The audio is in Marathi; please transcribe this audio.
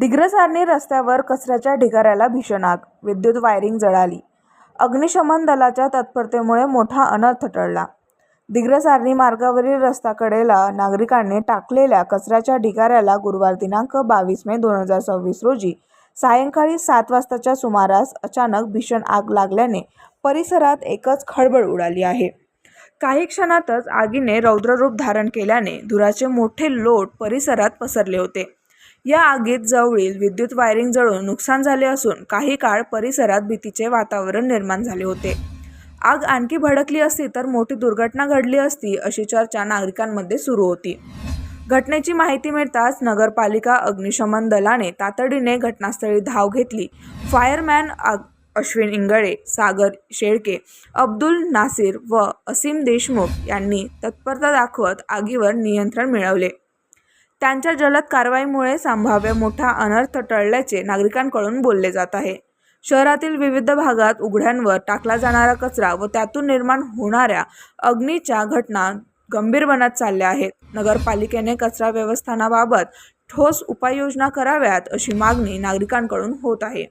दिग्रसारणी रस्त्यावर कचऱ्याच्या ढिगाऱ्याला भीषण आग, विद्युत वायरिंग जळाली. अग्निशमन दलाच्या तत्परतेमुळे मोठा अनर्थ टळला. दिग्रसारणी मार्गावरील रस्त्याकडेला नागरिकांनी टाकलेल्या कचऱ्याच्या ढिगाऱ्याला गुरुवार दिनांक 22 मे 2026 रोजी सायंकाळी 7 वाजताच्या सुमारास अचानक भीषण आग लागल्याने परिसरात एकच खळबळ उडाली आहे. काही क्षणातच आगीने रौद्ररूप धारण केल्याने धुराचे मोठे लोट परिसरात पसरले होते. या आगीत जवळील विद्युत वायरिंग जळून नुकसान झाले असून काही काळ परिसरात भीतीचे वातावरण निर्माण झाले होते. आग आणखी भडकली असती तर मोठी दुर्घटना घडली असती अशी चर्चा नागरिकांमध्ये सुरू होती. घटनेची माहिती मिळताच नगरपालिका अग्निशमन दलाने तातडीने घटनास्थळी धाव घेतली. फायरमॅन अश्विन इंगळे, सागर शेळके, अब्दुल नासिर व असीम देशमुख यांनी तत्परता दाखवत आगीवर नियंत्रण मिळवले. त्यांच्या जलद कारवाईमुळे संभाव्य मोठा अनर्थ टळल्याचे नागरिकांकडून बोलले जात आहे. शहरातील विविध भागात उघड्यांवर टाकला जाणारा कचरा व त्यातून निर्माण होणाऱ्या अग्नीच्या घटना गंभीर बनत चालल्या आहेत. नगरपालिकेने कचरा व्यवस्थापनाबाबत ठोस उपाययोजना कराव्यात अशी मागणी नागरिकांकडून होत आहे.